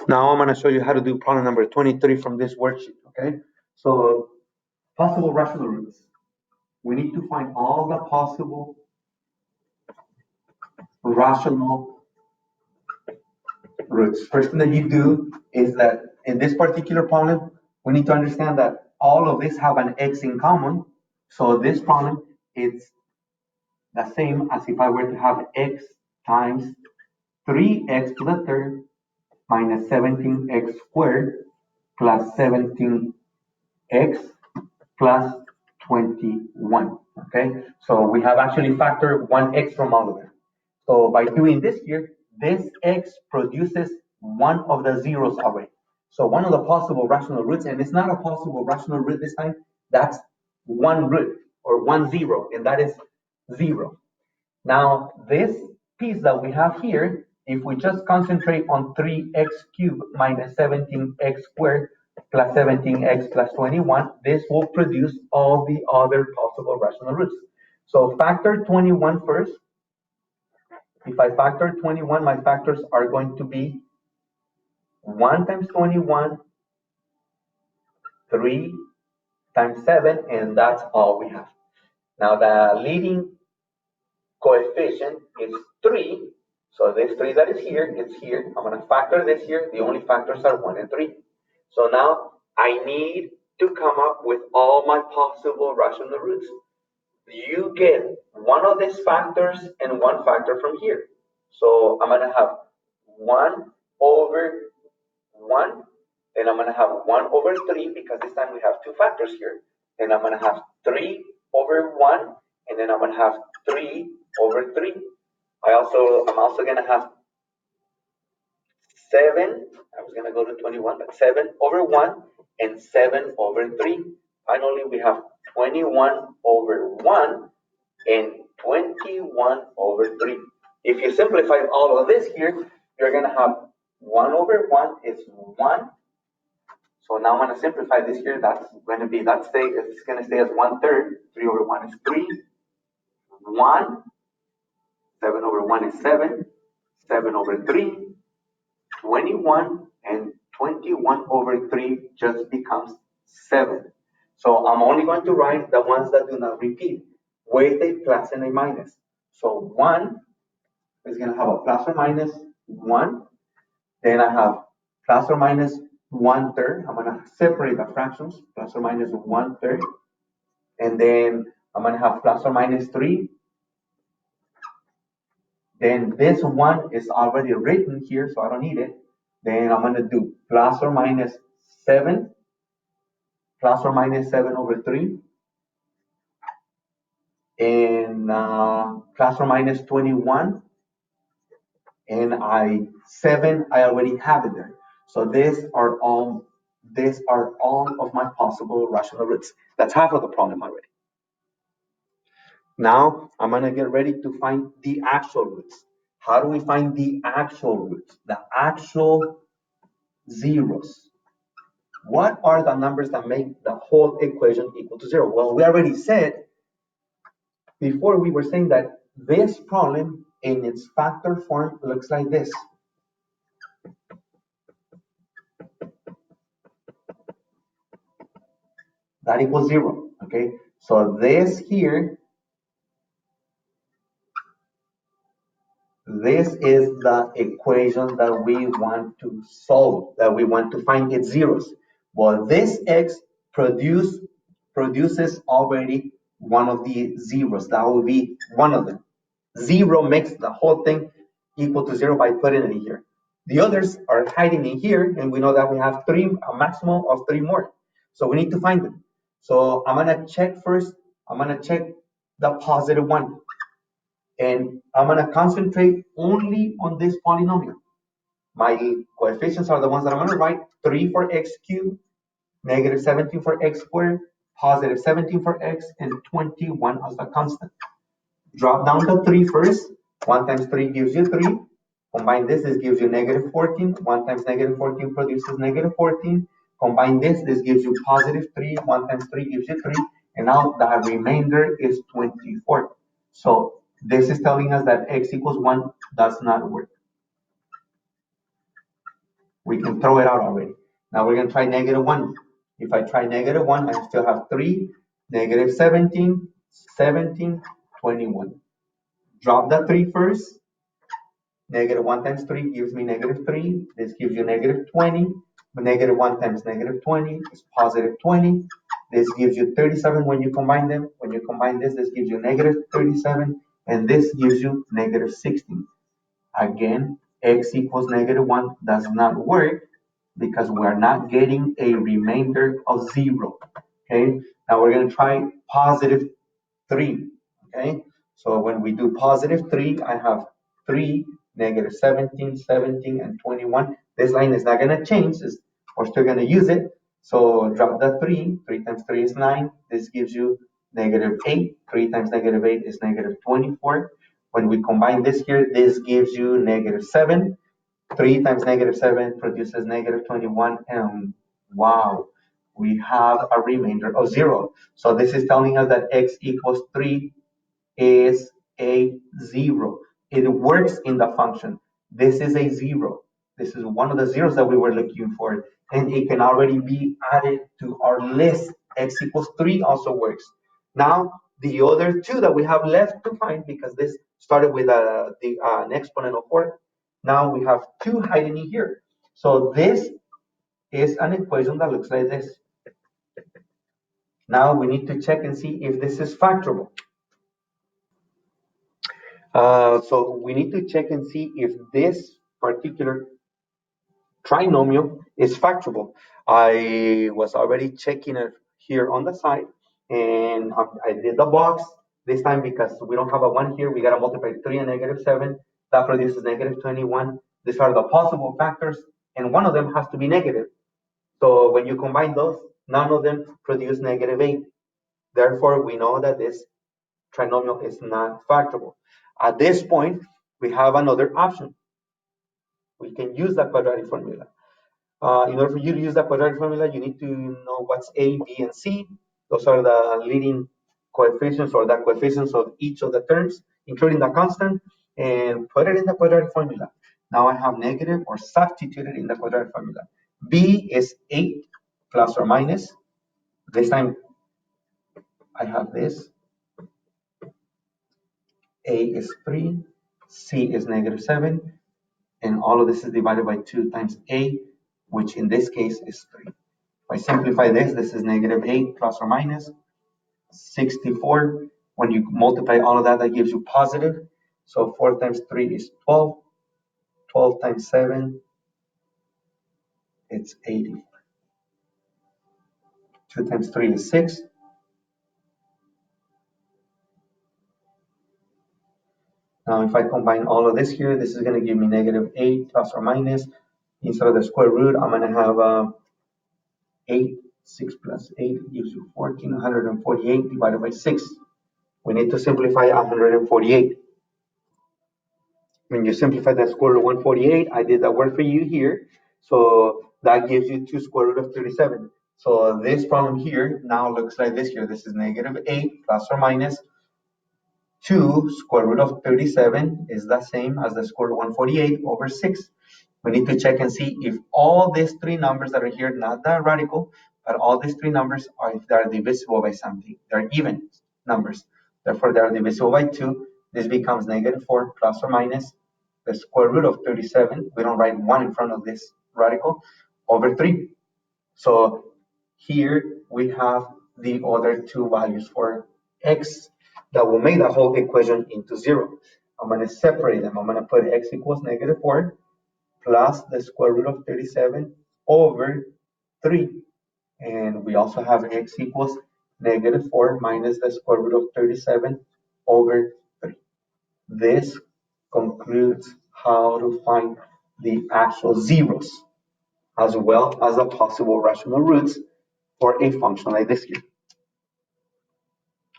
Now I'm going to show you how to do problem number 23 from this worksheet, okay? So possible rational roots. We need to find all the possible rational roots. First thing that you do is that in this particular problem, we need to understand that all of these have an x in common. So this problem is the same as if I were to have x times 3x to the third minus 17x squared plus 17x plus 21, okay? So we have actually factored one x from all of them. So by doing this here, this x produces one of the zeros already. So one of the possible rational roots, and it's not a possible rational root this time, that's one root or 1 0, and that is 0. Now this piece that we have here, if we just concentrate on 3x cubed minus 17x squared plus 17x plus 21, this will produce all the other possible rational roots. So factor 21 first. If I factor 21, my factors are going to be 1 times 21, 3 times 7, and that's all we have. Now the leading coefficient is 3. So this 3 that is here, it's here. I'm going to factor this here. The only factors are 1 and 3. So now I need to come up with all my possible rational roots. You get one of these factors and one factor from here. So I'm going to have 1 over 1, and I'm going to have 1 over 3 because this time we have two factors here. And I'm going to have 3 over 1, and then I'm going to have 3 over 3. I'm also going to have 7. I was going to go to 21, but 7 over 1 and 7 over 3. Finally, we have 21 over 1 and 21 over 3. If you simplify all of this here, you're going to have 1 over 1 is 1. So now I'm going to simplify this here. That's going to be, it's going to stay as 1/3. 3 over 1 is 3. 1. 7 over 1 is 7. 7 over 3. 21, and 21 over 3 just becomes 7. So I'm only going to write the ones that do not repeat with a plus and a minus. So 1 is going to have a plus or minus 1. Then I have plus or minus 1/3. I'm going to separate the fractions, plus or minus 1/3. And then I'm going to have plus or minus 3. Then this 1 is already written here, so I don't need it. Then I'm going to do plus or minus 7, plus or minus 7 over 3, and plus or minus 21, and 7, I already have it there. So these are all of my possible rational roots. That's half of the problem already. Now I'm going to get ready to find the actual roots. How do we find the actual roots? The actual zeros. What are the numbers that make the whole equation equal to 0? Well, we already said before, we were saying that this problem in its factor form looks like this. That equals 0, okay? So this here, this is the equation that we want to solve, that we want to find its zeros. Well, this x produces already one of the zeros. That will be one of them. 0 makes the whole thing equal to 0 by putting it in here. The others are hiding in here, and we know that we have a maximum of 3 more. So we need to find them. So I'm going to check first. I'm going to check the positive one. And I'm going to concentrate only on this polynomial. My coefficients are the ones that I'm going to write. 3 for x cubed, negative 17 for x squared, positive 17 for x, and 21 as the constant. Drop down the 3 first. 1 times 3 gives you 3. Combine this gives you negative 14. 1 times negative 14 produces negative 14. Combine this gives you positive 3. 1 times 3 gives you 3. And now the remainder is 24. So this is telling us that x equals 1 does not work. We can throw it out already. Now we're going to try -1. If I try -1, I still have 3, -17, 17, 21. Drop the 3 first. -1 times 3 gives me -3. This gives you -20. But -1 times -20 is +20. This gives you 37 when you combine them. When you combine this gives you -37. And this gives you -16. Again, x equals -1 does not work because we're not getting a remainder of 0. Okay, now we're going to try +3. Okay, so when we do +3, I have 3, -17, 17, and 21. This line is not going to change. We're still going to use it. So drop the 3. 3 times 3 is 9. This gives you -8. 3 times -8 is -24. When we combine this here, this gives you -7. 3 times -7 produces -21. And wow, we have a remainder of 0. So this is telling us that x equals 3 is a 0. It works in the function. This is a 0. This is one of the zeros that we were looking for. And it can already be added to our list. X equals 3 also works. Now, the other two that we have left to find, because this started with an exponent of 4, now we have 2 hiding in here. So this is an equation that looks like this. Now we need to check and see if this is factorable. So we need to check and see if this particular trinomial is factorable. I was already checking it here on the side, and I did the box this time because we don't have a 1 here. We got to multiply 3 and -7. That produces -21. These are the possible factors, and one of them has to be negative. So when you combine those, none of them produce -8. Therefore, we know that this trinomial is not factorable. At this point, we have another option. We can use the quadratic formula. In order for you to use the quadratic formula, you need to know what's A, B, and C. Those are the leading coefficients or the coefficients of each of the terms, including the constant, and put it in the quadratic formula. Now I have negative or substituted in the quadratic formula. B is 8 plus or minus. This time I have this. A is 3, C is -7, and all of this is divided by 2 times A, which in this case is 3. If I simplify this, this is -8 plus or minus 64. When you multiply all of that, that gives you positive. So 4 times 3 is 12. 12 times 7, it's 80. 2 times 3 is 6. Now, if I combine all of this here, this is going to give me -8 plus or minus. Instead of the square root, I'm going to have 8. 6 plus 8 gives you 14. 148 divided by 6. We need to simplify 148. When you simplify the square root of 148, I did that work for you here. So that gives you 2 square root of 37. So this problem here now looks like this here. This is -8 plus or minus 2 square root of 37 is the same as the square root of 148 over 6. We need to check and see if all these three numbers that are here, not the radical, but all these three numbers are if they are divisible by something. They're even numbers. Therefore, they are divisible by 2. This becomes -4 plus or minus the square root of 37. We don't write 1 in front of this radical over 3. So here we have the other two values for x that will make the whole equation into 0. I'm going to separate them. I'm going to put x equals -4 plus the square root of 37 over 3. And we also have x equals -4 minus the square root of 37 over 3. This concludes how to find the actual zeros as well as the possible rational roots for a function like this here.